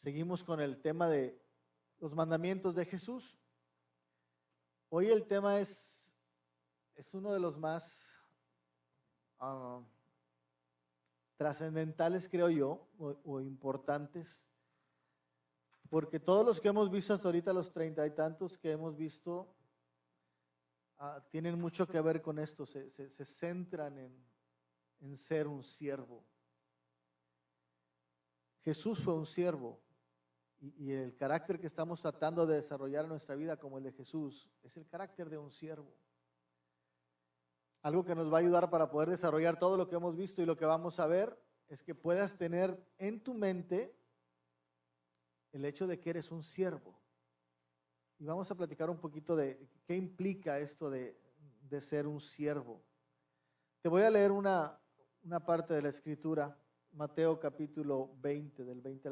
Seguimos con el tema de los mandamientos de Jesús. Hoy el tema es uno de los más trascendentales, creo yo, o importantes, porque todos los que hemos visto hasta ahorita, los 30 y tantos que hemos visto, tienen mucho que ver con esto, se centran en ser un siervo. Jesús fue un siervo y el carácter que estamos tratando de desarrollar en nuestra vida como el de Jesús es el carácter de un siervo. Algo que nos va a ayudar para poder desarrollar todo lo que hemos visto y lo que vamos a ver es que puedas tener en tu mente el hecho de que eres un siervo. Y vamos a platicar un poquito de qué implica esto de ser un siervo. Te voy a leer una parte de la Escritura, Mateo capítulo 20, del 20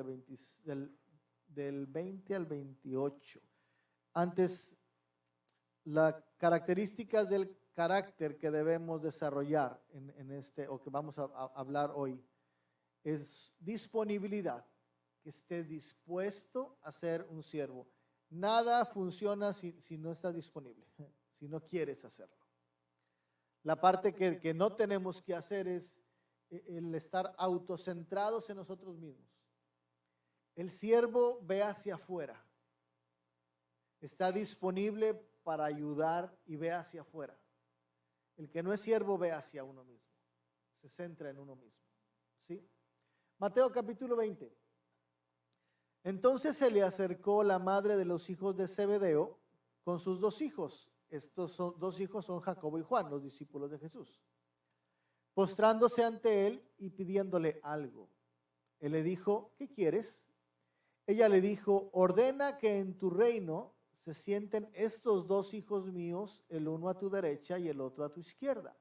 al 28. Antes, las características del carácter que debemos desarrollar en este, o que vamos a hablar hoy, es disponibilidad, que estés dispuesto a ser un siervo. Nada funciona si no estás disponible, si no quieres hacerlo. La parte que no tenemos que hacer es el estar autocentrados en nosotros mismos. El siervo ve hacia afuera, está disponible para ayudar y ve hacia afuera. El que no es siervo ve hacia uno mismo, se centra en uno mismo. ¿Sí? Mateo capítulo 20. Entonces se le acercó la madre de los hijos de Zebedeo con sus dos hijos. Estos dos hijos son Jacobo y Juan, los discípulos de Jesús. Postrándose ante él y pidiéndole algo. Él le dijo, ¿qué quieres? Ella le dijo, ordena que en tu reino se sienten estos dos hijos míos, el uno a tu derecha y el otro a tu izquierda.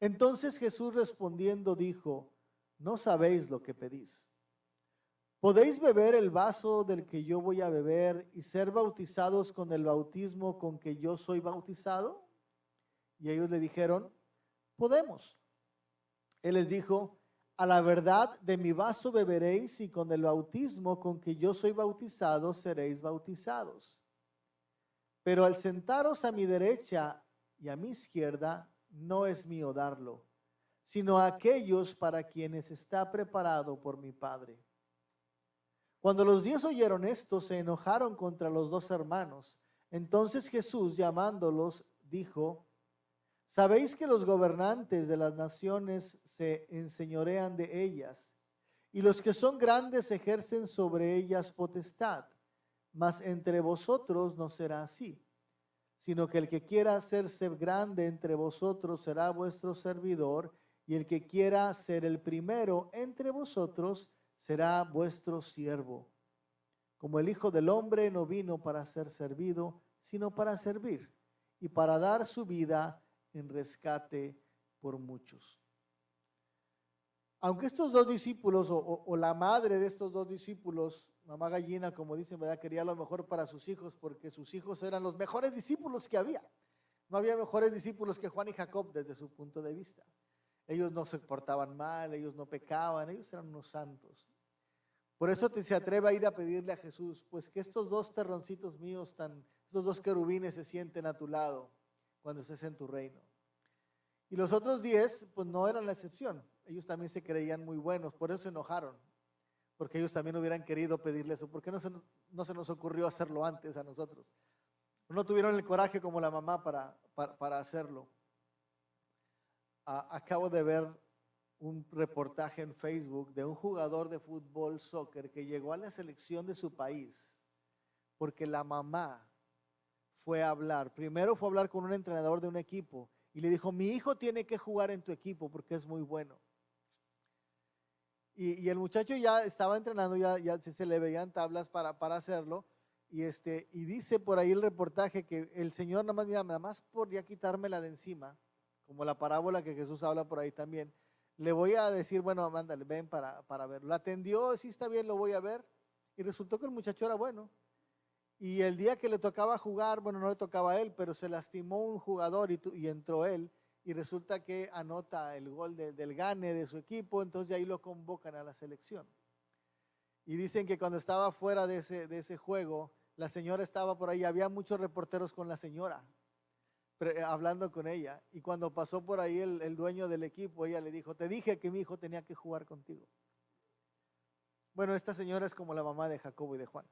Entonces Jesús respondiendo dijo, no sabéis lo que pedís. ¿Podéis beber el vaso del que yo voy a beber y ser bautizados con el bautismo con que yo soy bautizado? Y ellos le dijeron, podemos. Él les dijo, a la verdad de mi vaso beberéis y con el bautismo con que yo soy bautizado seréis bautizados. Pero al sentaros a mi derecha y a mi izquierda, no es mío darlo, sino a aquellos para quienes está preparado por mi Padre. Cuando los 10 oyeron esto, se enojaron contra los dos hermanos. Entonces Jesús, llamándolos, dijo, ¿sabéis que los gobernantes de las naciones se enseñorean de ellas, y los que son grandes ejercen sobre ellas potestad? Mas entre vosotros no será así, sino que el que quiera hacerse grande entre vosotros será vuestro servidor, y el que quiera ser el primero entre vosotros será vuestro siervo. Como el Hijo del Hombre no vino para ser servido, sino para servir, y para dar su vida en rescate por muchos. Aunque estos dos discípulos, o la madre de estos dos discípulos, mamá gallina, como dicen, ¿verdad?, quería lo mejor para sus hijos, porque sus hijos eran los mejores discípulos que había. No había mejores discípulos que Juan y Jacob desde su punto de vista. Ellos no se portaban mal, ellos no pecaban, ellos eran unos santos. Por eso se atreve a ir a pedirle a Jesús, pues que estos dos terroncitos míos, estos dos querubines se sienten a tu lado cuando estés en tu reino. Y los otros 10, pues no eran la excepción. Ellos también se creían muy buenos, por eso se enojaron, porque ellos también hubieran querido pedirle eso. ¿Por qué no se nos ocurrió hacerlo antes a nosotros? No tuvieron el coraje como la mamá para hacerlo. Acabo de ver un reportaje en Facebook de un jugador de fútbol, soccer, que llegó a la selección de su país porque la mamá fue a hablar. Primero fue a hablar con un entrenador de un equipo y le dijo, mi hijo tiene que jugar en tu equipo porque es muy bueno. Y el muchacho ya estaba entrenando, ya se le veían tablas para hacerlo. Y dice por ahí el reportaje que el Señor nada más por ya quitármela de encima, como la parábola que Jesús habla por ahí también, le voy a decir, bueno, mándale, ven para verlo. La atendió, sí está bien, lo voy a ver. Y resultó que el muchacho era bueno. Y el día que le tocaba jugar, bueno, no le tocaba a él, pero se lastimó un jugador y entró él. Y resulta que anota el gol del gane de su equipo, entonces de ahí lo convocan a la selección. Y dicen que cuando estaba fuera de ese juego, la señora estaba por ahí, había muchos reporteros con la señora, hablando con ella. Y cuando pasó por ahí el dueño del equipo, ella le dijo, te dije que mi hijo tenía que jugar contigo. Bueno, esta señora es como la mamá de Jacobo y de Juan.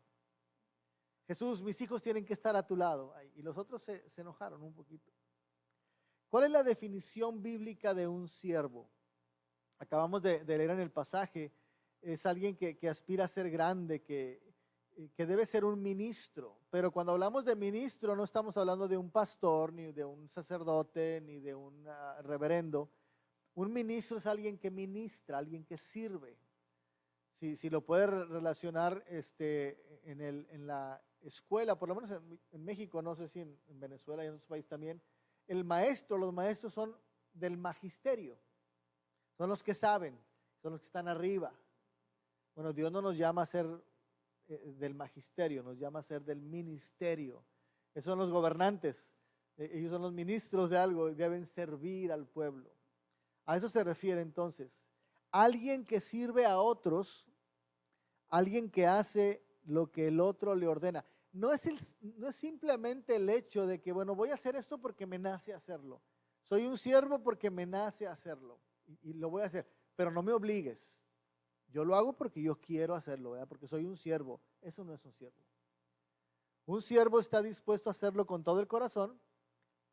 Jesús, mis hijos tienen que estar a tu lado. Y los otros se enojaron un poquito. ¿Cuál es la definición bíblica de un siervo? Acabamos de leer en el pasaje, es alguien que aspira a ser grande, que debe ser un ministro. Pero cuando hablamos de ministro no estamos hablando de un pastor, ni de un sacerdote, ni de un reverendo. Un ministro es alguien que ministra, alguien que sirve. Si lo puede relacionar en la escuela, por lo menos en México, no sé si en Venezuela y en otros países también, los maestros son del magisterio, son los que saben, son los que están arriba. Bueno, Dios no nos llama a ser del magisterio, nos llama a ser del ministerio. Esos son los gobernantes, ellos son los ministros de algo y deben servir al pueblo. A eso se refiere entonces. Alguien que sirve a otros, alguien que hace lo que el otro le ordena. No es simplemente el hecho de que, bueno, voy a hacer esto porque me nace hacerlo. Soy un siervo porque me nace hacerlo y lo voy a hacer, pero no me obligues. Yo lo hago porque yo quiero hacerlo, ¿verdad? Porque soy un siervo. Eso no es un siervo. Un siervo está dispuesto a hacerlo con todo el corazón,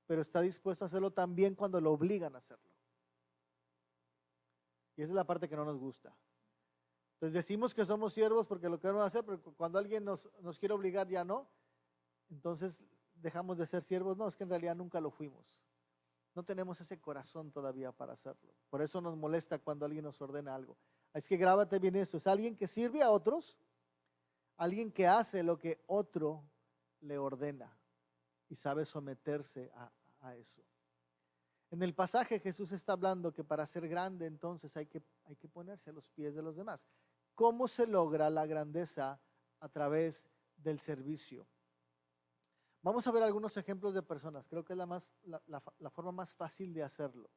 pero está dispuesto a hacerlo también cuando lo obligan a hacerlo. Y esa es la parte que no nos gusta. Entonces decimos que somos siervos porque lo queremos hacer, pero cuando alguien nos quiere obligar ya no, entonces dejamos de ser siervos. No, es que en realidad nunca lo fuimos. No tenemos ese corazón todavía para hacerlo. Por eso nos molesta cuando alguien nos ordena algo. Es que grábate bien esto, es alguien que sirve a otros, alguien que hace lo que otro le ordena y sabe someterse a eso. En el pasaje Jesús está hablando que para ser grande entonces hay que ponerse a los pies de los demás. ¿Cómo se logra la grandeza? A través del servicio. Vamos a ver algunos ejemplos de personas, creo que es la forma más fácil de hacerlo.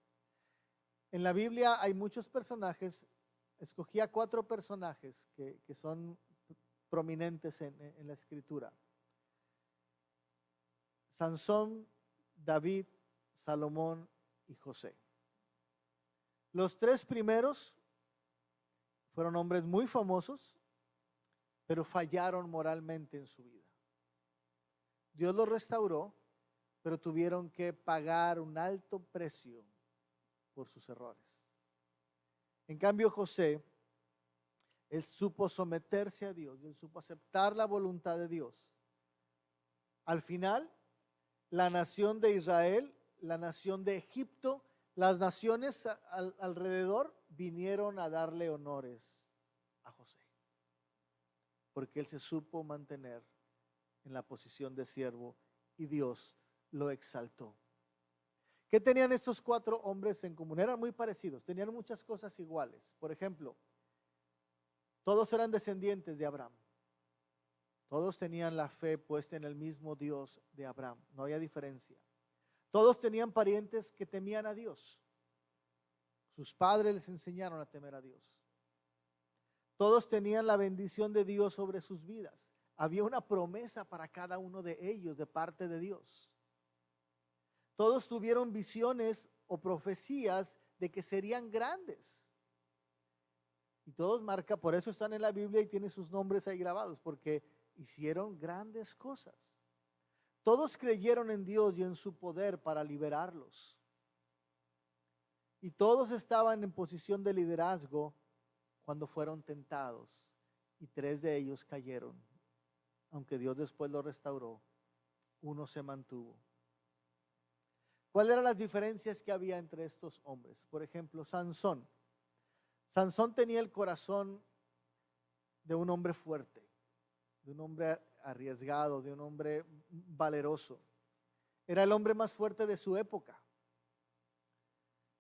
En la Biblia hay muchos personajes. Escogí a 4 personajes que son prominentes en la escritura. Sansón, David, Salomón y José. Los 3 primeros fueron hombres muy famosos, pero fallaron moralmente en su vida. Dios los restauró, pero tuvieron que pagar un alto precio por sus errores. En cambio, José, él supo someterse a Dios, él supo aceptar la voluntad de Dios. Al final, la nación de Israel, la nación de Egipto, las naciones alrededor vinieron a darle honores a José, porque él se supo mantener en la posición de siervo y Dios lo exaltó. ¿Qué tenían estos 4 hombres en común? Eran muy parecidos, tenían muchas cosas iguales. Por ejemplo, todos eran descendientes de Abraham. Todos tenían la fe puesta en el mismo Dios de Abraham. No había diferencia. Todos tenían parientes que temían a Dios. Sus padres les enseñaron a temer a Dios. Todos tenían la bendición de Dios sobre sus vidas. Había una promesa para cada uno de ellos de parte de Dios. Todos tuvieron visiones o profecías de que serían grandes. Y todos por eso están en la Biblia y tienen sus nombres ahí grabados, porque hicieron grandes cosas. Todos creyeron en Dios y en su poder para liberarlos. Y todos estaban en posición de liderazgo cuando fueron tentados. Y 3 de ellos cayeron. Aunque Dios después los restauró, uno se mantuvo. ¿Cuáles eran las diferencias que había entre estos hombres? Por ejemplo, Sansón. Sansón tenía el corazón de un hombre fuerte, de un hombre arriesgado, de un hombre valeroso. Era el hombre más fuerte de su época.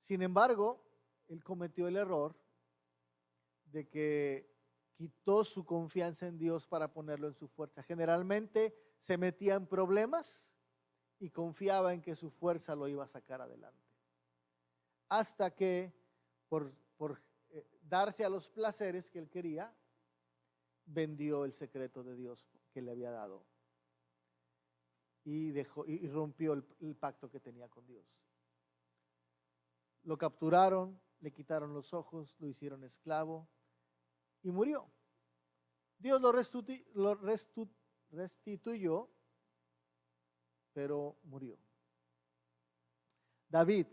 Sin embargo, él cometió el error de que quitó su confianza en Dios para ponerlo en su fuerza. Generalmente se metía en problemas y confiaba en que su fuerza lo iba a sacar adelante. Hasta que por darse a los placeres que él quería, vendió el secreto de Dios que le había dado y rompió el pacto que tenía con Dios. Lo capturaron, le quitaron los ojos, lo hicieron esclavo y murió. Dios lo restituyó, pero murió. David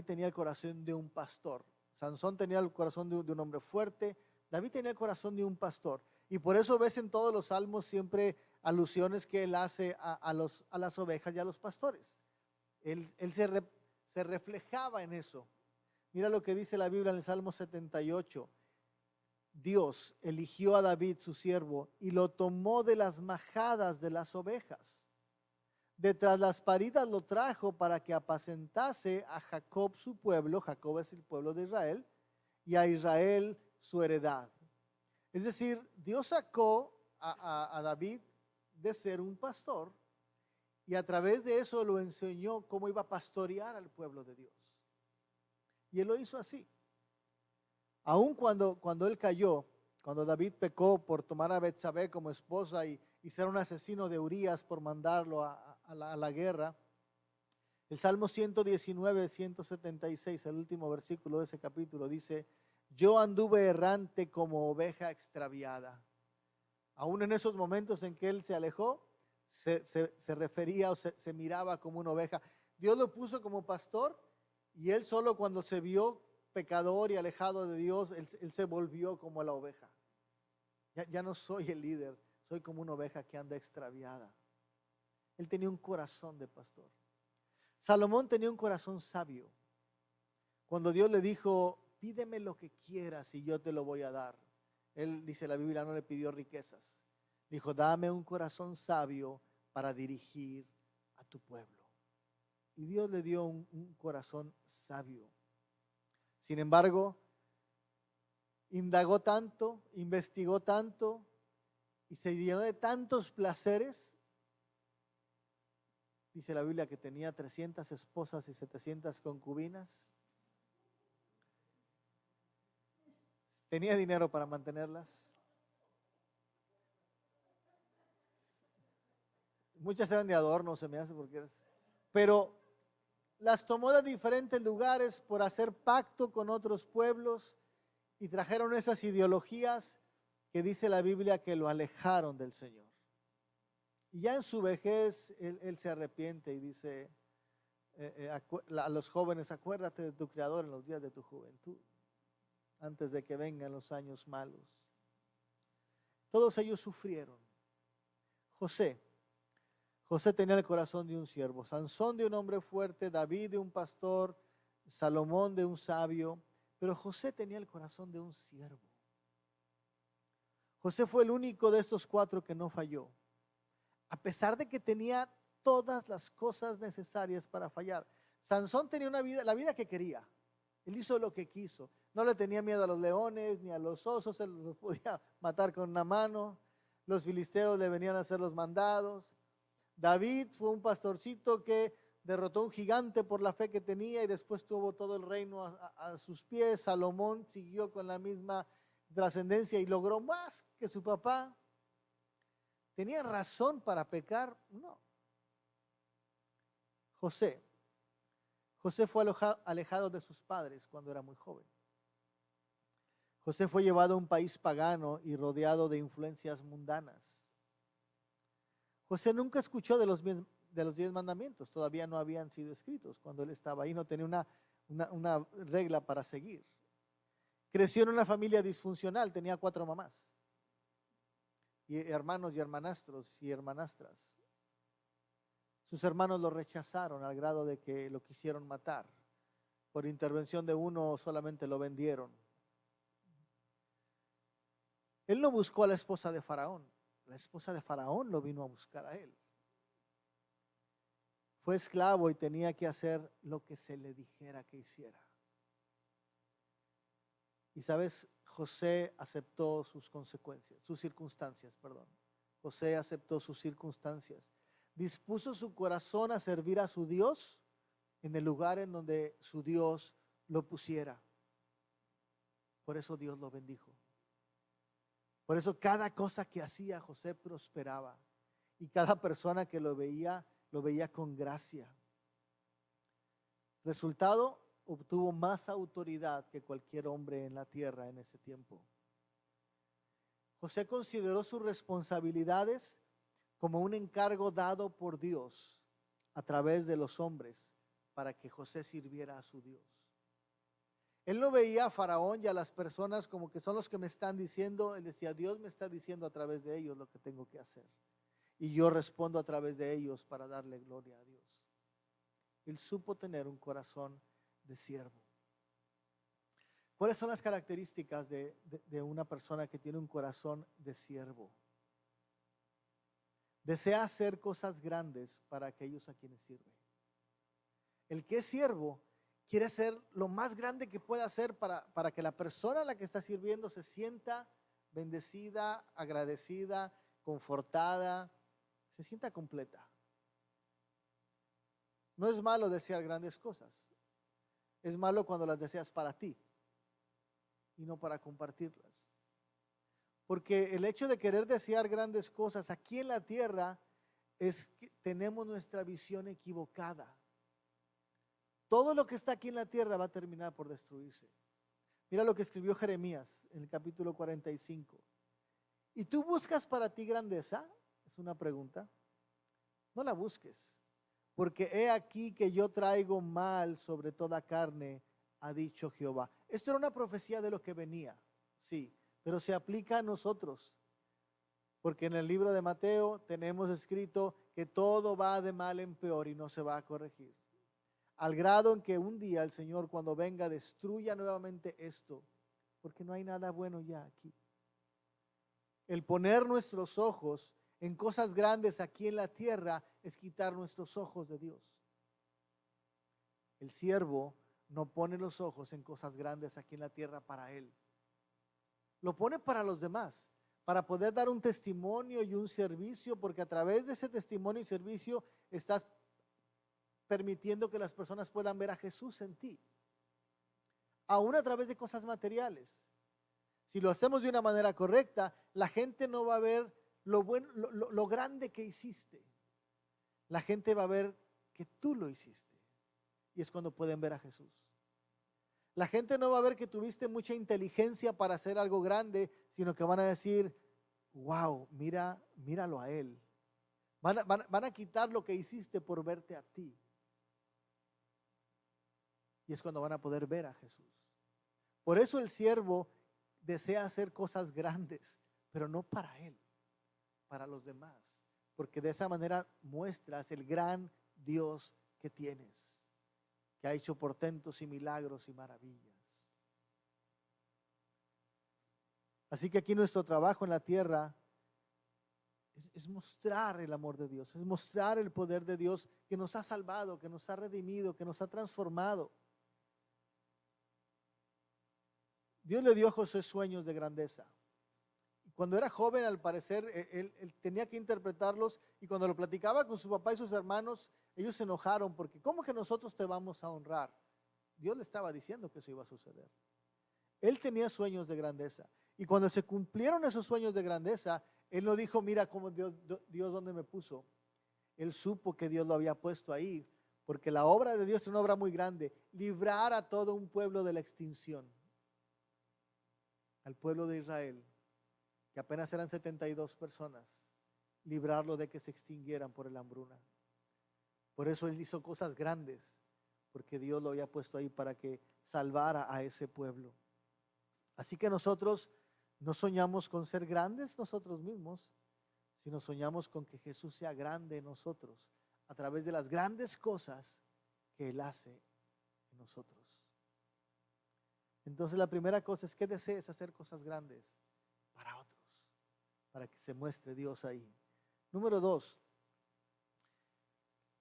tenía el corazón de un pastor. Sansón tenía el corazón de un hombre fuerte. David tenía el corazón de un pastor. Y por eso ves en todos los salmos siempre alusiones que él hace a las ovejas y a los pastores. Él se reflejaba en eso. Mira lo que dice la Biblia en el Salmo 78. Dios eligió a David, su siervo, y lo tomó de las majadas de las ovejas. De tras las paridas lo trajo para que apacentase a Jacob su pueblo. Jacob es el pueblo de Israel, y a Israel su heredad. Es decir, Dios sacó a David de ser un pastor y a través de eso lo enseñó cómo iba a pastorear al pueblo de Dios. Y él lo hizo así. Aun cuando él cayó, cuando David pecó por tomar a Betsabé como esposa y ser un asesino de Urías por mandarlo a la guerra, el Salmo 119, 176, el último versículo de ese capítulo dice: yo anduve errante como oveja extraviada. Aún en esos momentos en que él se alejó, se refería o se miraba como una oveja. Dios lo puso como pastor y él solo cuando se vio pecador y alejado de Dios, él se volvió como la oveja. Ya no soy el líder, soy como una oveja que anda extraviada. Él tenía un corazón de pastor. Salomón tenía un corazón sabio. Cuando Dios le dijo: pídeme lo que quieras y yo te lo voy a dar. Él, dice la Biblia, no le pidió riquezas. Dijo: dame un corazón sabio para dirigir a tu pueblo. Y Dios le dio un corazón sabio. Sin embargo, indagó tanto, investigó tanto y se llenó de tantos placeres. Dice la Biblia que tenía 300 esposas y 700 concubinas. ¿Tenía dinero para mantenerlas? Muchas eran de adorno, se me hace, pero las tomó de diferentes lugares por hacer pacto con otros pueblos y trajeron esas ideologías que dice la Biblia que lo alejaron del Señor. Y ya en su vejez él se arrepiente y dice a los jóvenes: acuérdate de tu Creador en los días de tu juventud, antes de que vengan los años malos. Todos ellos sufrieron. José tenía el corazón de un siervo, Sansón de un hombre fuerte, David de un pastor, Salomón de un sabio, pero José tenía el corazón de un siervo. José fue el único de estos cuatro que no falló, a pesar de que tenía todas las cosas necesarias para fallar. Sansón tenía la vida que quería. Él hizo lo que quiso. No le tenía miedo a los leones ni a los osos, él los podía matar con una mano. Los filisteos le venían a hacer los mandados. David fue un pastorcito que derrotó a un gigante por la fe que tenía y después tuvo todo el reino a sus pies. Salomón siguió con la misma trascendencia y logró más que su papá. ¿Tenía razón para pecar? No. José fue alejado de sus padres cuando era muy joven. José fue llevado a un país pagano y rodeado de influencias mundanas. José nunca escuchó de los 10 mandamientos, todavía no habían sido escritos. Cuando él estaba ahí no tenía una regla para seguir. Creció en una familia disfuncional, tenía 4 mamás, y hermanos y hermanastros y hermanastras. Sus hermanos lo rechazaron al grado de que lo quisieron matar. Por intervención de uno solamente lo vendieron. Él no buscó a la esposa de Faraón. La esposa de Faraón lo vino a buscar a él. Fue esclavo y tenía que hacer lo que se le dijera que hiciera. Y sabes, José aceptó sus consecuencias, sus circunstancias, perdón. José aceptó sus circunstancias. Dispuso su corazón a servir a su Dios en el lugar en donde su Dios lo pusiera. Por eso Dios lo bendijo. Por eso cada cosa que hacía José prosperaba. Y cada persona que lo veía con gracia. Resultado, obtuvo más autoridad que cualquier hombre en la tierra en ese tiempo. José consideró sus responsabilidades como un encargo dado por Dios a través de los hombres para que José sirviera a su Dios. Él no veía a Faraón y a las personas como que son los que me están diciendo. Él decía, Dios me está diciendo a través de ellos lo que tengo que hacer. Y yo respondo a través de ellos para darle gloria a Dios. Él supo tener un corazón de siervo. ¿Cuáles son las características de una persona que tiene un corazón de siervo? Desea hacer cosas grandes para aquellos a quienes sirve. El que es siervo quiere hacer lo más grande que pueda hacer para que la persona a la que está sirviendo se sienta bendecida, agradecida, confortada, se sienta completa. No es malo desear grandes cosas. Es malo cuando las deseas para ti y no para compartirlas. Porque el hecho de querer desear grandes cosas aquí en la tierra es que tenemos nuestra visión equivocada. Todo lo que está aquí en la tierra va a terminar por destruirse. Mira lo que escribió Jeremías en el capítulo 45. ¿Y tú buscas para ti grandeza? Es una pregunta. No la busques, porque he aquí que yo traigo mal sobre toda carne, ha dicho Jehová. Esto era una profecía de lo que venía, sí, pero se aplica a nosotros. Porque en el libro de Mateo tenemos escrito que todo va de mal en peor y no se va a corregir. Al grado en que un día el Señor, cuando venga, destruya nuevamente esto, porque no hay nada bueno ya aquí. El poner nuestros ojos en cosas grandes aquí en la tierra es quitar nuestros ojos de Dios. El siervo no pone los ojos en cosas grandes aquí en la tierra para él. Lo pone para los demás, para poder dar un testimonio y un servicio, porque a través de ese testimonio y servicio estás permitiendo que las personas puedan ver a Jesús en ti, aún a través de cosas materiales. Si lo hacemos de una manera correcta, la gente no va a ver lo bueno, lo grande que hiciste. La gente va a ver que tú lo hiciste, y es cuando pueden ver a Jesús. La gente no va a ver que tuviste mucha inteligencia para hacer algo grande, sino que van a decir, wow, míralo a él. Van a quitar lo que hiciste por verte a ti. Y es cuando van a poder ver a Jesús. Por eso el siervo desea hacer cosas grandes, pero no para él, para los demás. Porque de esa manera muestras el gran Dios que tienes, que ha hecho portentos y milagros y maravillas. Así que aquí nuestro trabajo en la tierra es mostrar el amor de Dios, es mostrar el poder de Dios que nos ha salvado, que nos ha redimido, que nos ha transformado. Dios le dio a José sueños de grandeza. Cuando era joven, al parecer, él tenía que interpretarlos, y cuando lo platicaba con su papá y sus hermanos, ellos se enojaron porque ¿cómo que nosotros te vamos a honrar? Dios le estaba diciendo que eso iba a suceder. Él tenía sueños de grandeza, y cuando se cumplieron esos sueños de grandeza, él no dijo, mira cómo Dios dónde me puso. Él supo que Dios lo había puesto ahí, porque la obra de Dios es una obra muy grande, librar a todo un pueblo de la extinción, al pueblo de Israel, que apenas eran 72 personas, librarlo de que se extinguieran por la hambruna. Por eso él hizo cosas grandes, porque Dios lo había puesto ahí para que salvara a ese pueblo. Así que nosotros no soñamos con ser grandes nosotros mismos, sino soñamos con que Jesús sea grande en nosotros, a través de las grandes cosas que Él hace en nosotros. Entonces la primera cosa es que desees hacer cosas grandes para otros, para que se muestre Dios ahí. Número 2,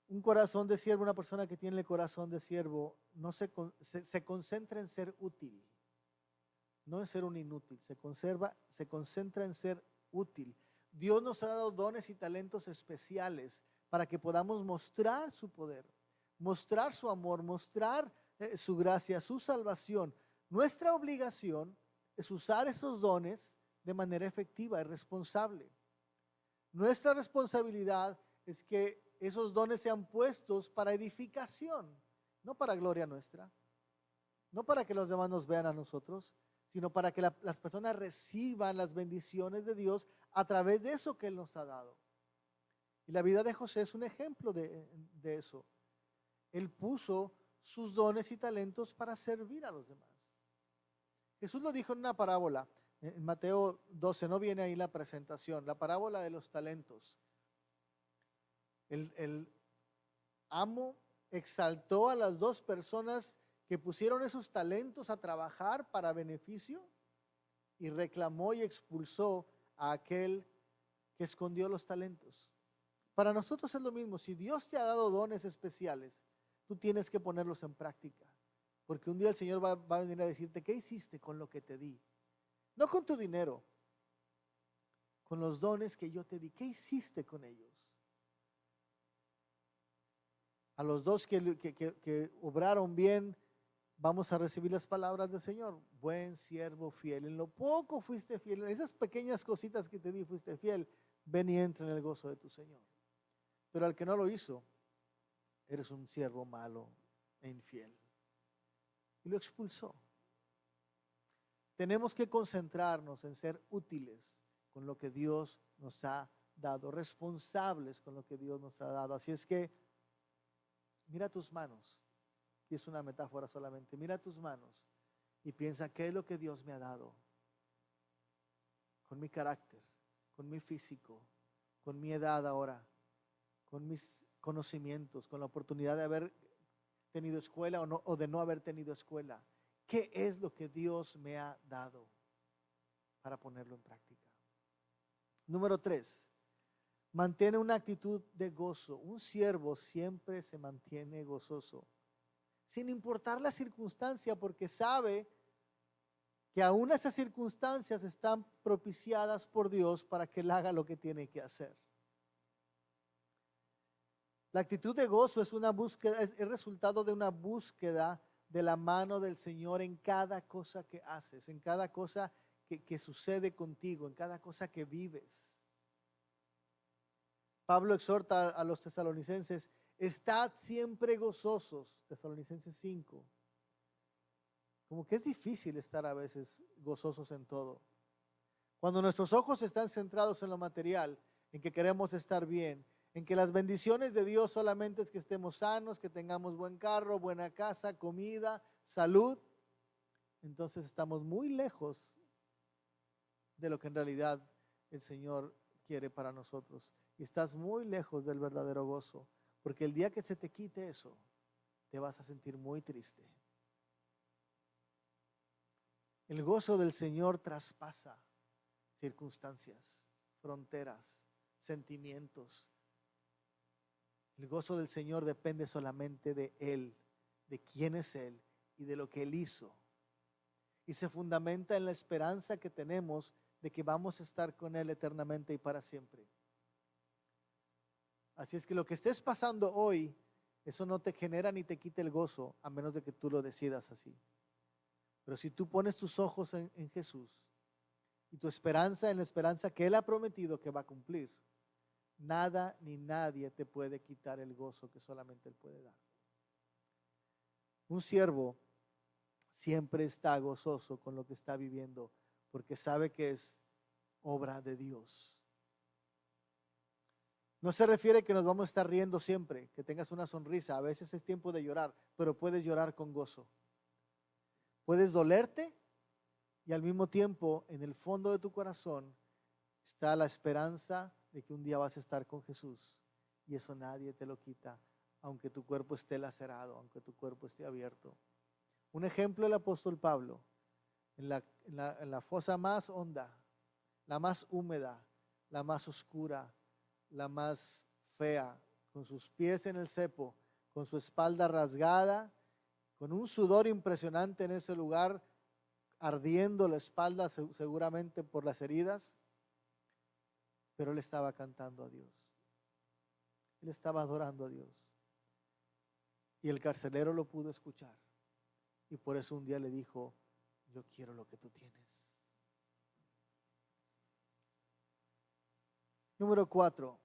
un corazón de siervo, una persona que tiene el corazón de siervo, no se concentra en ser útil, no en ser un inútil, se concentra en ser útil. Dios nos ha dado dones y talentos especiales para que podamos mostrar su poder, mostrar su amor, mostrar su gracia, su salvación. Nuestra obligación es usar esos dones de manera efectiva y responsable. Nuestra responsabilidad es que esos dones sean puestos para edificación, no para gloria nuestra, no para que los demás nos vean a nosotros, sino para que las personas reciban las bendiciones de Dios a través de eso que Él nos ha dado. Y la vida de José es un ejemplo de eso. Él puso sus dones y talentos para servir a los demás. Jesús lo dijo en una parábola, en Mateo 12, no viene ahí la presentación, la parábola de los talentos. El amo exaltó a las dos personas que pusieron esos talentos a trabajar para beneficio y reclamó y expulsó a aquel que escondió los talentos. Para nosotros es lo mismo. Si Dios te ha dado dones especiales, tú tienes que ponerlos en práctica. Porque un día el Señor va a venir a decirte, ¿qué hiciste con lo que te di? No con tu dinero, con los dones que yo te di. ¿Qué hiciste con ellos? A los dos que obraron bien, vamos a recibir las palabras del Señor. Buen siervo fiel. En lo poco fuiste fiel. En esas pequeñas cositas que te di fuiste fiel. Ven y entra en el gozo de tu Señor. Pero al que no lo hizo, eres un siervo malo e infiel. Y lo expulsó. Tenemos que concentrarnos en ser útiles con lo que Dios nos ha dado, responsables con lo que Dios nos ha dado. Así es que mira tus manos, y es una metáfora solamente, mira tus manos y piensa qué es lo que Dios me ha dado con mi carácter, con mi físico, con mi edad ahora, con mis conocimientos, con la oportunidad de haber tenido escuela o de no haber tenido escuela. ¿Qué es lo que Dios me ha dado para ponerlo en práctica? Número 3, mantiene una actitud de gozo. Un siervo siempre se mantiene gozoso, sin importar la circunstancia, porque sabe que aún esas circunstancias están propiciadas por Dios para que Él haga lo que tiene que hacer. La actitud de gozo es una búsqueda, es el resultado de una búsqueda de la mano del Señor en cada cosa que haces, en cada cosa que sucede contigo, en cada cosa que vives. Pablo exhorta a los tesalonicenses, estad siempre gozosos, Tesalonicenses 5. Como que es difícil estar a veces gozosos en todo. Cuando nuestros ojos están centrados en lo material, en que queremos estar bien, en que las bendiciones de Dios solamente es que estemos sanos, que tengamos buen carro, buena casa, comida, salud, entonces estamos muy lejos de lo que en realidad el Señor quiere para nosotros. Y estás muy lejos del verdadero gozo, porque el día que se te quite eso, te vas a sentir muy triste. El gozo del Señor traspasa circunstancias, fronteras, sentimientos. El gozo del Señor depende solamente de Él, de quién es Él y de lo que Él hizo. Y se fundamenta en la esperanza que tenemos de que vamos a estar con Él eternamente y para siempre. Así es que lo que estés pasando hoy, eso no te genera ni te quita el gozo, a menos de que tú lo decidas así. Pero si tú pones tus ojos en Jesús y tu esperanza en la esperanza que Él ha prometido que va a cumplir, nada ni nadie te puede quitar el gozo que solamente Él puede dar. Un siervo siempre está gozoso con lo que está viviendo porque sabe que es obra de Dios. No se refiere que nos vamos a estar riendo siempre, que tengas una sonrisa. A veces es tiempo de llorar, pero puedes llorar con gozo. Puedes dolerte y al mismo tiempo en el fondo de tu corazón está la esperanza de que un día vas a estar con Jesús y eso nadie te lo quita, aunque tu cuerpo esté lacerado, aunque tu cuerpo esté abierto. Un ejemplo, el apóstol Pablo, en la fosa más honda, la más húmeda, la más oscura, la más fea, con sus pies en el cepo, con su espalda rasgada, con un sudor impresionante en ese lugar, ardiendo la espalda seguramente por las heridas, pero él estaba cantando a Dios. Él estaba adorando a Dios. Y el carcelero lo pudo escuchar. Y por eso un día le dijo, yo quiero lo que tú tienes. Número 4.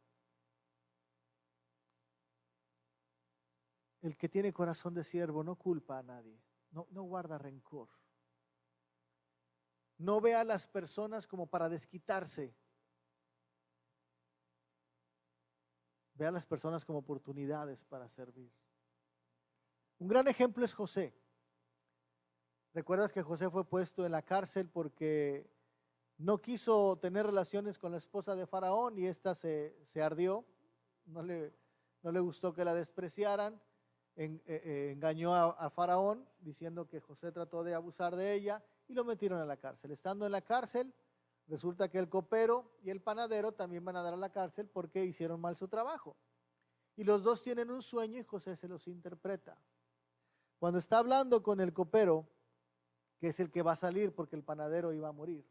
El que tiene corazón de siervo no culpa a nadie, no guarda rencor. No ve a las personas como para desquitarse. Ve a las personas como oportunidades para servir. Un gran ejemplo es José. ¿Recuerdas que José fue puesto en la cárcel porque no quiso tener relaciones con la esposa de Faraón y ésta se ardió? No le gustó que la despreciaran. Engañó a Faraón diciendo que José trató de abusar de ella y lo metieron a la cárcel. Estando en la cárcel, resulta que el copero y el panadero también van a dar a la cárcel porque hicieron mal su trabajo. Y los dos tienen un sueño y José se los interpreta. Cuando está hablando con el copero, que es el que va a salir porque el panadero iba a morir,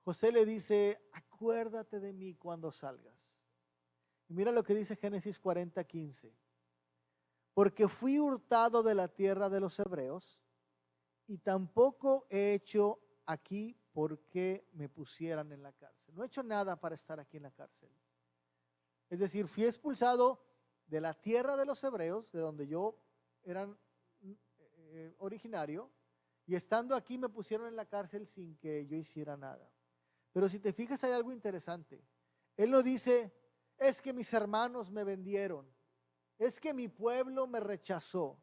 José le dice, acuérdate de mí cuando salgas. Y mira lo que dice Génesis 40:15. Porque fui hurtado de la tierra de los hebreos y tampoco he hecho aquí porque me pusieran en la cárcel. No he hecho nada para estar aquí en la cárcel. Es decir, fui expulsado de la tierra de los hebreos, de donde yo era originario, y estando aquí me pusieron en la cárcel sin que yo hiciera nada. Pero si te fijas, hay algo interesante. Él no dice, es que mis hermanos me vendieron, es que mi pueblo me rechazó.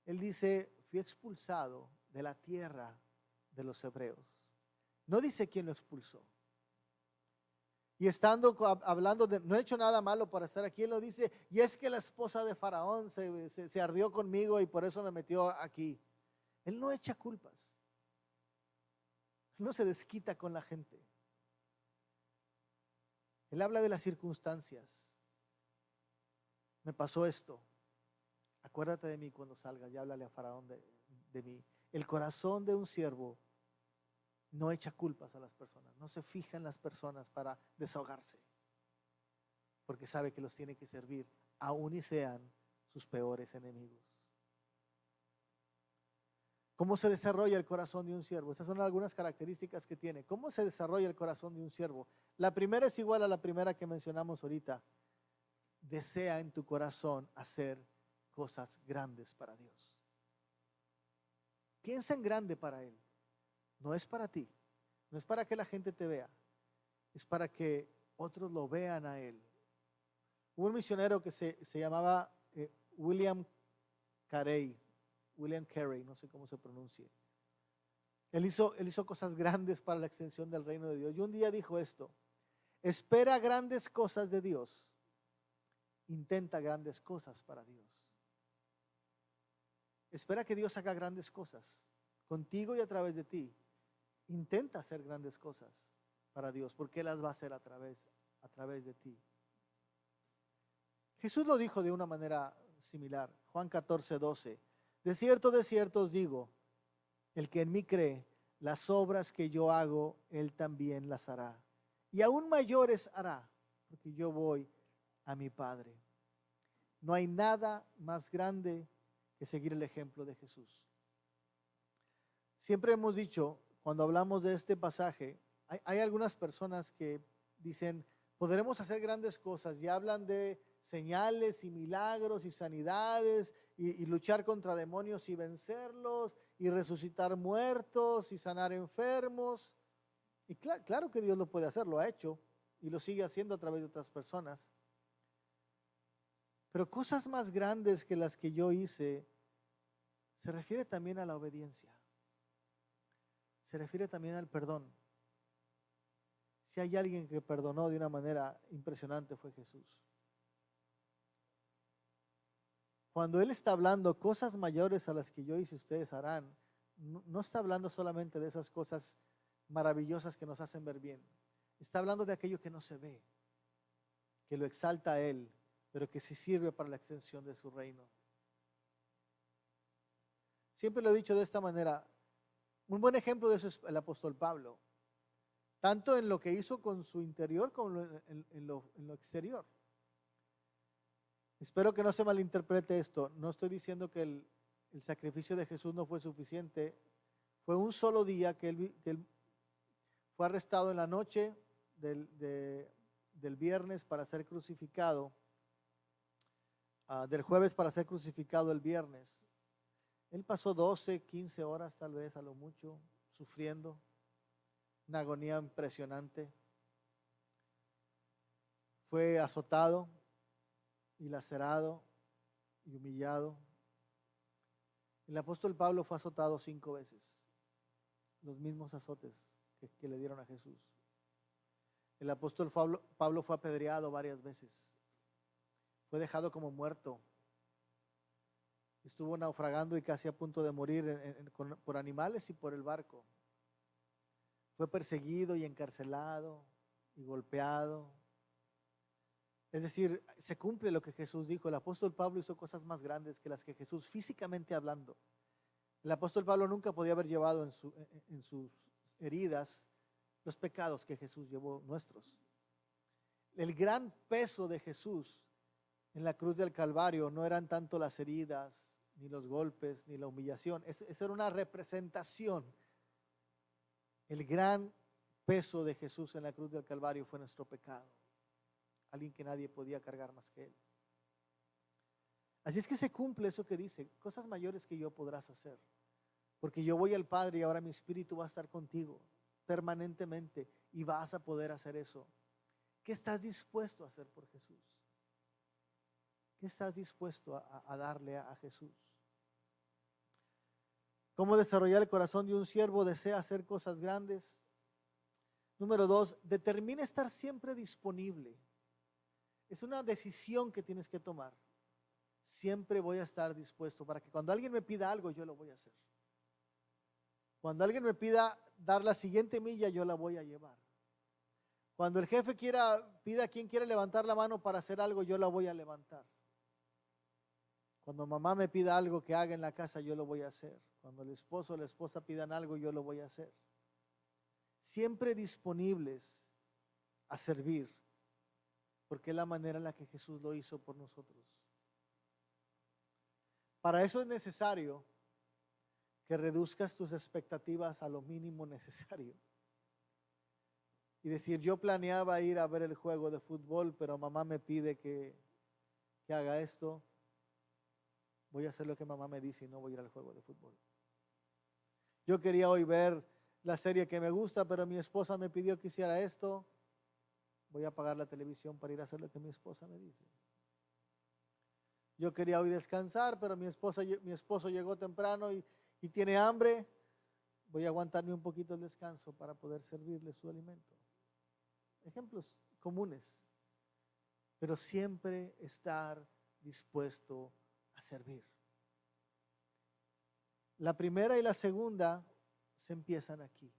Él dice, fui expulsado de la tierra de los hebreos. No dice quién lo expulsó. Y estando hablando de, no he hecho nada malo para estar aquí, él lo dice, y es que la esposa de Faraón se ardió conmigo y por eso me metió aquí. Él no echa culpas. No se desquita con la gente. Él habla de las circunstancias. Me pasó esto. Acuérdate de mí cuando salgas y háblale a Faraón de mí. El corazón de un siervo no echa culpas a las personas, no se fija en las personas para desahogarse, porque sabe que los tiene que servir, aun y sean sus peores enemigos. ¿Cómo se desarrolla el corazón de un siervo? Estas son algunas características que tiene. ¿Cómo se desarrolla el corazón de un siervo? La primera es igual a la primera que mencionamos ahorita. Desea en tu corazón hacer cosas grandes para Dios. Piensa en grande para Él. No es para ti, no es para que la gente te vea, es para que otros lo vean a Él. Hubo un misionero que se llamaba William Carey, no sé cómo se pronuncie. Él hizo cosas grandes para la extensión del reino de Dios. Y un día dijo esto: espera grandes cosas de Dios, intenta grandes cosas para Dios. Espera que Dios haga grandes cosas contigo y a través de ti. Intenta hacer grandes cosas para Dios, porque Él las va a hacer a través de ti. Jesús lo dijo de una manera similar. Juan 14:12. De cierto os digo, el que en mí cree, las obras que yo hago, Él también las hará. Y aún mayores hará, porque yo voy a mi Padre. No hay nada más grande que seguir el ejemplo de Jesús. Siempre hemos dicho, cuando hablamos de este pasaje, hay algunas personas que dicen, podremos hacer grandes cosas y hablan de señales y milagros y sanidades y luchar contra demonios y vencerlos y resucitar muertos y sanar enfermos. Y claro que Dios lo puede hacer, lo ha hecho y lo sigue haciendo a través de otras personas. Pero cosas más grandes que las que yo hice se refiere también a la obediencia. Se refiere también al perdón. Si hay alguien que perdonó de una manera impresionante fue Jesús. Cuando Él está hablando cosas mayores a las que yo hice ustedes harán, no está hablando solamente de esas cosas maravillosas que nos hacen ver bien. Está hablando de aquello que no se ve, que lo exalta a Él, pero que sí sirve para la extensión de su reino. Siempre lo he dicho de esta manera. Un buen ejemplo de eso es el apóstol Pablo, tanto en lo que hizo con su interior como en lo exterior. Espero que no se malinterprete esto. No estoy diciendo que el sacrificio de Jesús no fue suficiente. Fue un solo día que él fue arrestado en la noche, del viernes para ser crucificado, del jueves para ser crucificado el viernes, él pasó 12, 15 horas tal vez a lo mucho, sufriendo, una agonía impresionante. Fue azotado y lacerado y humillado. El apóstol Pablo fue azotado 5 veces, los mismos azotes que le dieron a Jesús. El apóstol Pablo fue apedreado varias veces, fue dejado como muerto, estuvo naufragando y casi a punto de morir por animales y por el barco. Fue perseguido y encarcelado y golpeado. Es decir, se cumple lo que Jesús dijo. El apóstol Pablo hizo cosas más grandes que las que Jesús, físicamente hablando. El apóstol Pablo nunca podía haber llevado en sus heridas los pecados que Jesús llevó nuestros. El gran peso de Jesús en la cruz del Calvario no eran tanto las heridas, ni los golpes, ni la humillación. Esa era una representación. El gran peso de Jesús en la cruz del Calvario fue nuestro pecado. Alguien que nadie podía cargar más que Él. Así es que se cumple eso que dice, cosas mayores que yo podrás hacer, porque yo voy al Padre y ahora mi espíritu va a estar contigo permanentemente y vas a poder hacer eso. ¿Qué estás dispuesto a hacer por Jesús? ¿Qué estás dispuesto a darle a Jesús? ¿Cómo desarrollar el corazón de un siervo? Desea hacer cosas grandes. Número 2, determina estar siempre disponible. Es una decisión que tienes que tomar. Siempre voy a estar dispuesto para que cuando alguien me pida algo, yo lo voy a hacer. Cuando alguien me pida dar la siguiente milla, yo la voy a llevar. Cuando el jefe pida a quien quiera levantar la mano para hacer algo, yo la voy a levantar. Cuando mamá me pida algo que haga en la casa, yo lo voy a hacer. Cuando el esposo o la esposa pidan algo, yo lo voy a hacer. Siempre disponibles a servir, porque es la manera en la que Jesús lo hizo por nosotros. Para eso es necesario que reduzcas tus expectativas a lo mínimo necesario. Y decir, yo planeaba ir a ver el juego de fútbol, pero mamá me pide que haga esto. Voy a hacer lo que mamá me dice y no voy a ir al juego de fútbol. Yo quería hoy ver la serie que me gusta, pero mi esposa me pidió que hiciera esto. Voy a apagar la televisión para ir a hacer lo que mi esposa me dice. Yo quería hoy descansar, pero mi esposo llegó temprano y tiene hambre. Voy a aguantarme un poquito el descanso para poder servirle su alimento. Ejemplos comunes, pero siempre estar dispuesto a servir. La primera y la segunda se empiezan aquí.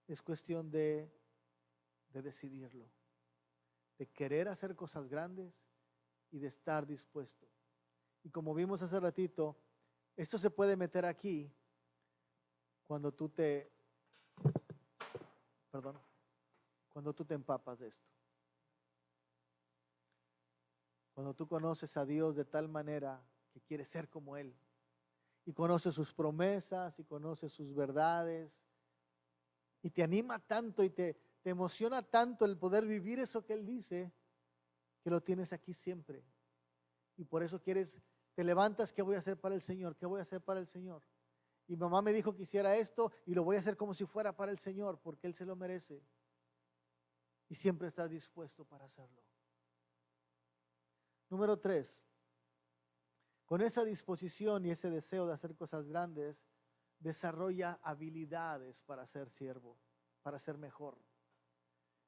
Es cuestión de decidirlo, de querer hacer cosas grandes y de estar dispuesto. Y como vimos hace ratito, esto se puede meter aquí cuando tú te empapas de esto. Cuando tú conoces a Dios de tal manera que quieres ser como Él, y conoces sus promesas, y conoces sus verdades, y te anima tanto y te emociona tanto el poder vivir eso que Él dice, que lo tienes aquí siempre. Y por eso te levantas, ¿qué voy a hacer para el Señor? ¿Qué voy a hacer para el Señor? Y mamá me dijo que hiciera esto y lo voy a hacer como si fuera para el Señor, porque Él se lo merece. Y siempre estás dispuesto para hacerlo. Número 3, con esa disposición y ese deseo de hacer cosas grandes, desarrolla habilidades para ser siervo, para ser mejor.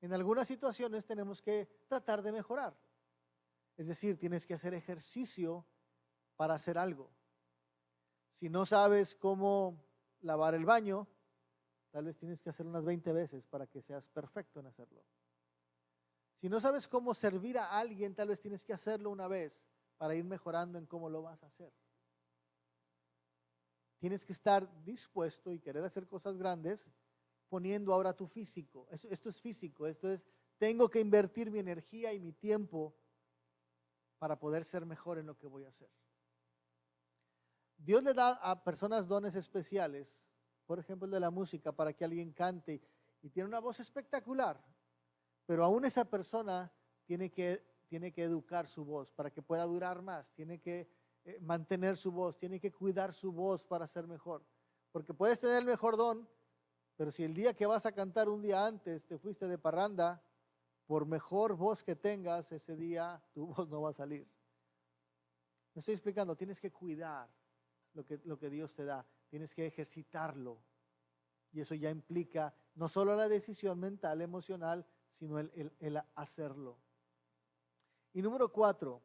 En algunas situaciones tenemos que tratar de mejorar. Es decir, tienes que hacer ejercicio para hacer algo. Si no sabes cómo lavar el baño, tal vez tienes que hacerlo unas 20 veces para que seas perfecto en hacerlo. Si no sabes cómo servir a alguien, tal vez tienes que hacerlo una vez para ir mejorando en cómo lo vas a hacer. Tienes que estar dispuesto y querer hacer cosas grandes poniendo ahora tu físico. Esto es físico, tengo que invertir mi energía y mi tiempo para poder ser mejor en lo que voy a hacer. Dios le da a personas dones especiales, por ejemplo el de la música, para que alguien cante y tiene una voz espectacular, pero aún esa persona tiene que educar su voz para que pueda durar más, tiene que mantener su voz, tiene que cuidar su voz para ser mejor, porque puedes tener el mejor don, pero si el día que vas a cantar un día antes te fuiste de parranda, por mejor voz que tengas, ese día tu voz no va a salir. Me estoy explicando, tienes que cuidar lo que Dios te da, tienes que ejercitarlo. Y eso ya implica no solo la decisión mental, emocional, sino el hacerlo. Y número 4,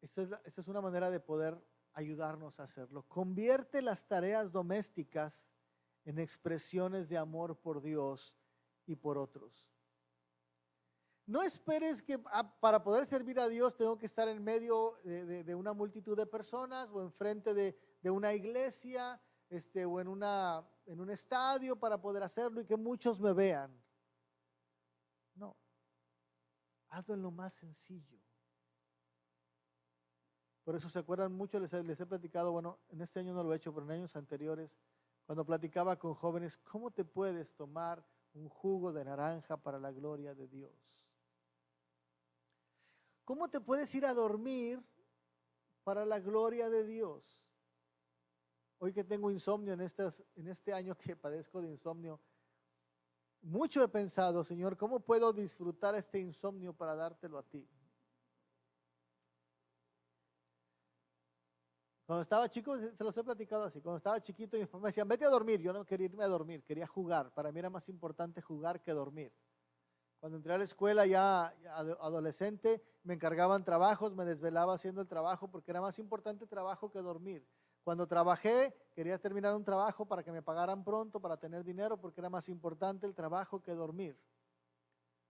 esta es una manera de poder ayudarnos a hacerlo. Convierte las tareas domésticas en expresiones de amor por Dios y por otros. No esperes que para poder servir a Dios tengo que estar en medio de una multitud de personas o enfrente de una iglesia o en un estadio para poder hacerlo y que muchos me vean. No, hazlo en lo más sencillo. Por eso se acuerdan mucho, les he platicado, bueno, en este año no lo he hecho, pero en años anteriores, cuando platicaba con jóvenes, ¿cómo te puedes tomar un jugo de naranja para la gloria de Dios? ¿Cómo te puedes ir a dormir para la gloria de Dios? Hoy que tengo insomnio en este año que padezco de insomnio, mucho he pensado, Señor, ¿cómo puedo disfrutar este insomnio para dártelo a ti? Cuando estaba chico, se los he platicado así, cuando estaba chiquito, mis papás me decían, vete a dormir. Yo no quería irme a dormir, quería jugar. Para mí era más importante jugar que dormir. Cuando entré a la escuela ya adolescente, me encargaban trabajos, me desvelaba haciendo el trabajo porque era más importante trabajo que dormir. Cuando trabajé, quería terminar un trabajo para que me pagaran pronto, para tener dinero, porque era más importante el trabajo que dormir.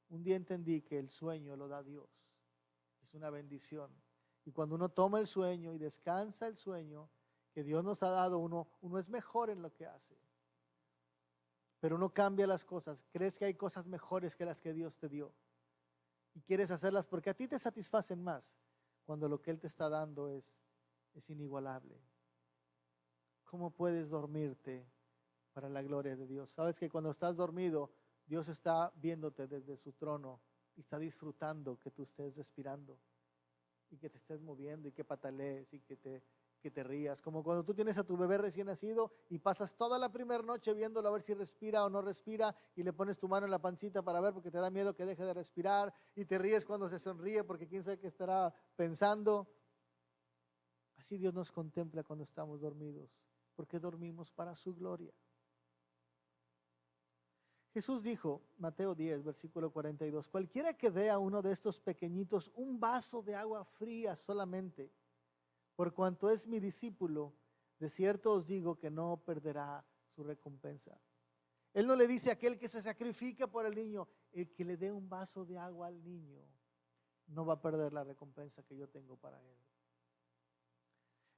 Un día entendí que el sueño lo da Dios. Es una bendición. Y cuando uno toma el sueño y descansa el sueño que Dios nos ha dado, uno es mejor en lo que hace. Pero uno cambia las cosas, crees que hay cosas mejores que las que Dios te dio y quieres hacerlas porque a ti te satisfacen más cuando lo que Él te está dando es inigualable. ¿Cómo puedes dormirte para la gloria de Dios? Sabes que cuando estás dormido, Dios está viéndote desde su trono y está disfrutando que tú estés respirando y que te estés moviendo y que patalees y que te rías, como cuando tú tienes a tu bebé recién nacido y pasas toda la primera noche viéndolo a ver si respira o no respira y le pones tu mano en la pancita para ver porque te da miedo que deje de respirar y te ríes cuando se sonríe porque quién sabe qué estará pensando. Así Dios nos contempla cuando estamos dormidos, porque dormimos para su gloria. Jesús dijo, Mateo 10, versículo 42, cualquiera que dé a uno de estos pequeñitos un vaso de agua fría solamente, por cuanto es mi discípulo, de cierto os digo que no perderá su recompensa. Él no le dice a aquel que se sacrifica por el niño, el que le dé un vaso de agua al niño, no va a perder la recompensa que yo tengo para él.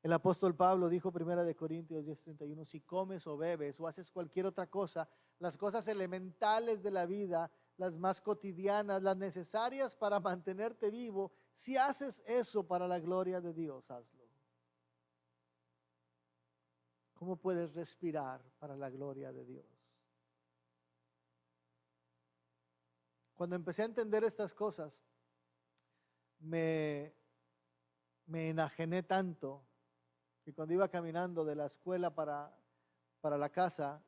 El apóstol Pablo dijo 1 Corintios 10:31, si comes o bebes o haces cualquier otra cosa, las cosas elementales de la vida, las más cotidianas, las necesarias para mantenerte vivo, si haces eso para la gloria de Dios, hazlo. ¿Cómo puedes respirar para la gloria de Dios? Cuando empecé a entender estas cosas, me enajené tanto que cuando iba caminando de la escuela para la casa,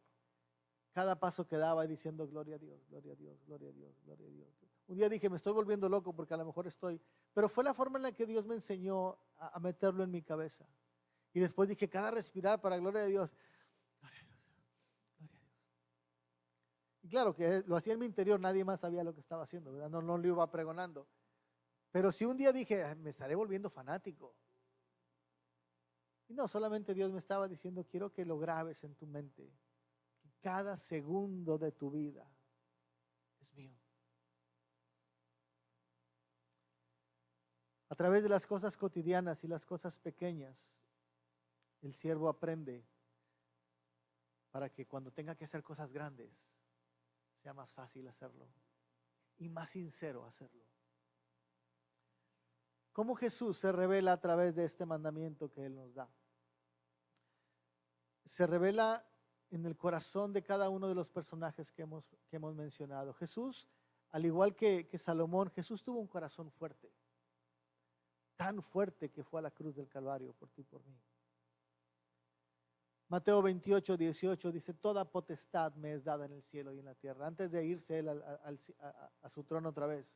cada paso que daba diciendo gloria a Dios, gloria a Dios, gloria a Dios, gloria a Dios. Un día dije, me estoy volviendo loco porque a lo mejor pero fue la forma en la que Dios me enseñó a meterlo en mi cabeza. Y después dije, cada respirar para gloria de Dios, gloria a Dios, gloria a Dios. Y claro que lo hacía en mi interior, nadie más sabía lo que estaba haciendo, ¿verdad? No lo iba pregonando. Pero si un día dije, me estaré volviendo fanático. Y no, solamente Dios me estaba diciendo, quiero que lo grabes en tu mente. Que cada segundo de tu vida es mío. A través de las cosas cotidianas y las cosas pequeñas, el siervo aprende para que cuando tenga que hacer cosas grandes, sea más fácil hacerlo y más sincero hacerlo. ¿Cómo Jesús se revela a través de este mandamiento que Él nos da? Se revela en el corazón de cada uno de los personajes que hemos mencionado. Jesús, al igual que Salomón, Jesús tuvo un corazón fuerte, tan fuerte que fue a la cruz del Calvario por ti y por mí. Mateo 28, 18 dice, toda potestad me es dada en el cielo y en la tierra. Antes de irse él a su trono otra vez,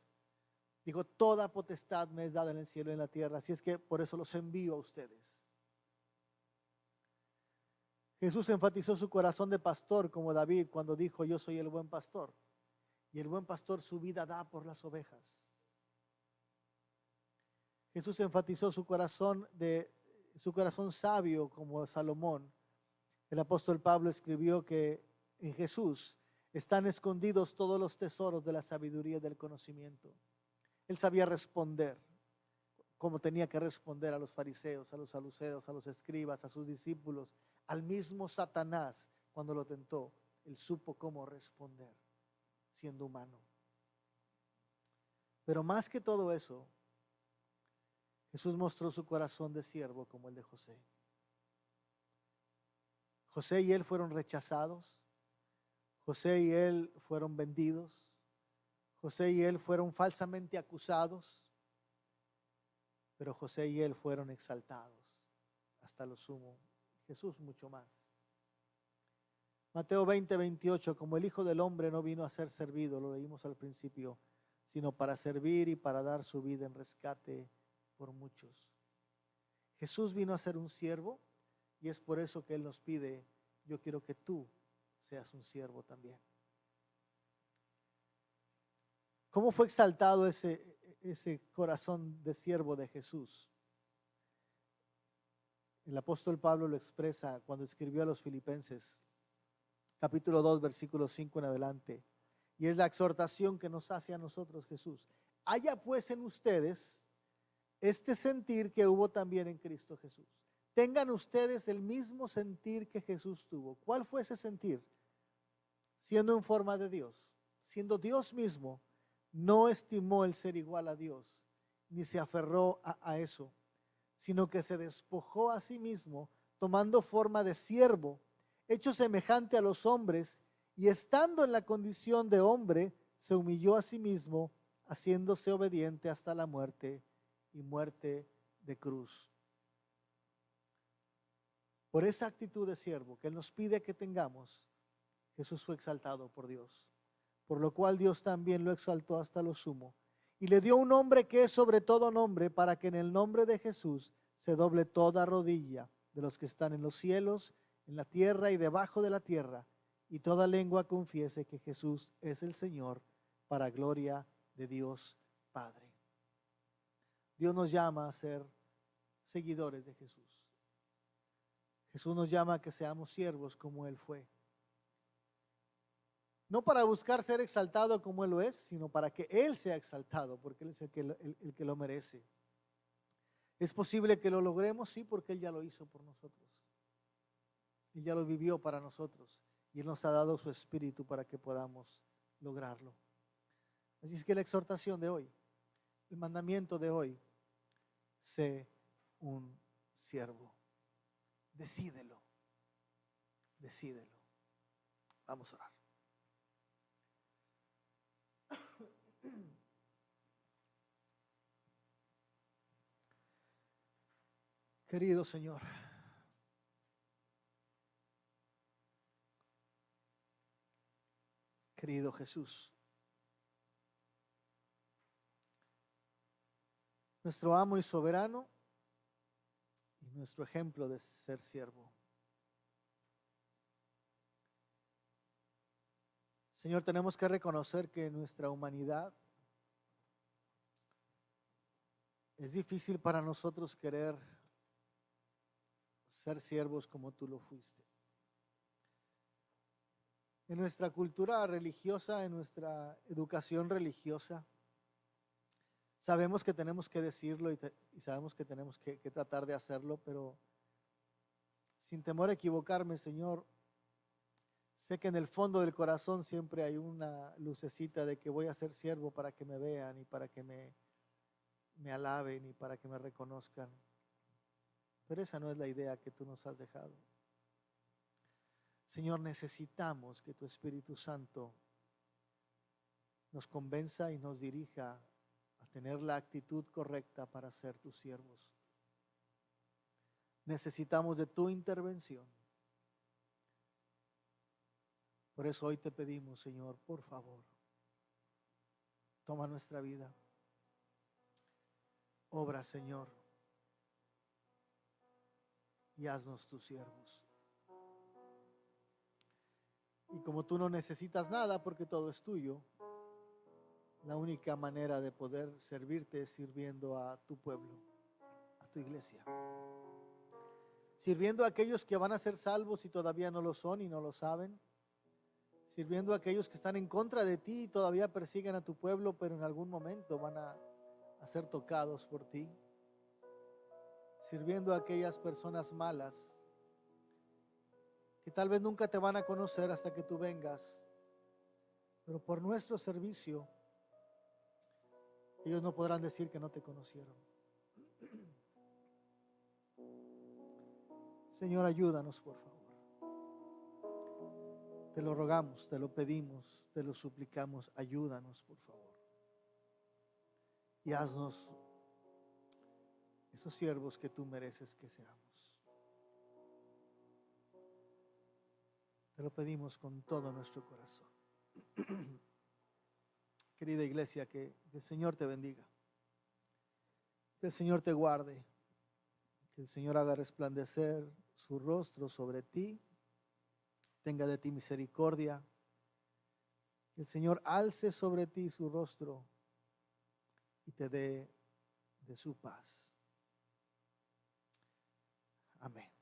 dijo, toda potestad me es dada en el cielo y en la tierra. Así es que por eso los envío a ustedes. Jesús enfatizó su corazón de pastor como David cuando dijo, yo soy el buen pastor. Y el buen pastor su vida da por las ovejas. Jesús enfatizó su corazón sabio como Salomón. El apóstol Pablo escribió que en Jesús están escondidos todos los tesoros de la sabiduría y del conocimiento. Él sabía responder como tenía que responder a los fariseos, a los saduceos, a los escribas, a sus discípulos, al mismo Satanás cuando lo tentó. Él supo cómo responder siendo humano. Pero más que todo eso, Jesús mostró su corazón de siervo como el de José. José y él fueron rechazados. José y él fueron vendidos. José y él fueron falsamente acusados. Pero José y él fueron exaltados hasta lo sumo. Jesús mucho más. Mateo 20, 28, como el Hijo del Hombre no vino a ser servido, lo leímos al principio, sino para servir y para dar su vida en rescate por muchos. Jesús vino a ser un siervo y es por eso que Él nos pide, yo quiero que tú seas un siervo también. ¿Cómo fue exaltado ese corazón de siervo de Jesús? El apóstol Pablo lo expresa cuando escribió a los Filipenses, capítulo 2, versículo 5 en adelante. Y es la exhortación que nos hace a nosotros Jesús. Haya pues en ustedes este sentir que hubo también en Cristo Jesús. Tengan ustedes el mismo sentir que Jesús tuvo. ¿Cuál fue ese sentir? Siendo en forma de Dios, siendo Dios mismo, no estimó el ser igual a Dios, ni se aferró a eso, sino que se despojó a sí mismo, tomando forma de siervo, hecho semejante a los hombres, y estando en la condición de hombre, se humilló a sí mismo, haciéndose obediente hasta la muerte y muerte de cruz. Por esa actitud de siervo que Él nos pide que tengamos, Jesús fue exaltado por Dios, por lo cual Dios también lo exaltó hasta lo sumo y le dio un nombre que es sobre todo nombre, para que en el nombre de Jesús se doble toda rodilla de los que están en los cielos, en la tierra y debajo de la tierra, y toda lengua confiese que Jesús es el Señor, para gloria de Dios Padre. Dios nos llama a ser seguidores de Jesús. Jesús nos llama a que seamos siervos como Él fue. No para buscar ser exaltado como Él lo es, sino para que Él sea exaltado, porque Él es el que lo merece. ¿Es posible que lo logremos? Sí, porque Él ya lo hizo por nosotros. Él ya lo vivió para nosotros y Él nos ha dado su Espíritu para que podamos lograrlo. Así es que la exhortación de hoy, el mandamiento de hoy, sé un siervo. Decídelo. Decídelo. Vamos a orar. Querido Señor, querido Jesús, nuestro amo y soberano y nuestro ejemplo de ser siervo. Señor, tenemos que reconocer que en nuestra humanidad es difícil para nosotros querer ser siervos como tú lo fuiste. En nuestra cultura religiosa, en nuestra educación religiosa, sabemos que tenemos que decirlo y sabemos que tenemos que tratar de hacerlo, pero sin temor a equivocarme, Señor, sé que en el fondo del corazón siempre hay una lucecita de que voy a ser siervo para que me vean y para que me alaben y para que me reconozcan. Pero esa no es la idea que tú nos has dejado. Señor, necesitamos que tu Espíritu Santo nos convenza y nos dirija a tener la actitud correcta para ser tus siervos. Necesitamos de tu intervención. Por eso hoy te pedimos, Señor, por favor, toma nuestra vida. Obra, Señor, y haznos tus siervos. Y como tú no necesitas nada porque todo es tuyo, la única manera de poder servirte es sirviendo a tu pueblo, a tu iglesia. Sirviendo a aquellos que van a ser salvos y todavía no lo son y no lo saben. Sirviendo a aquellos que están en contra de ti y todavía persiguen a tu pueblo, pero en algún momento van a ser tocados por ti. Sirviendo a aquellas personas malas que tal vez nunca te van a conocer hasta que tú vengas, pero por nuestro servicio ellos no podrán decir que no te conocieron. Señor, ayúdanos, por favor. Te lo rogamos, te lo pedimos, te lo suplicamos. Ayúdanos, por favor. Y haznos esos siervos que tú mereces que seamos. Te lo pedimos con todo nuestro corazón. Querida iglesia, que el Señor te bendiga. Que el Señor te guarde. Que el Señor haga resplandecer su rostro sobre ti. Tenga de ti misericordia. Que el Señor alce sobre ti su rostro y te dé de su paz. Amén.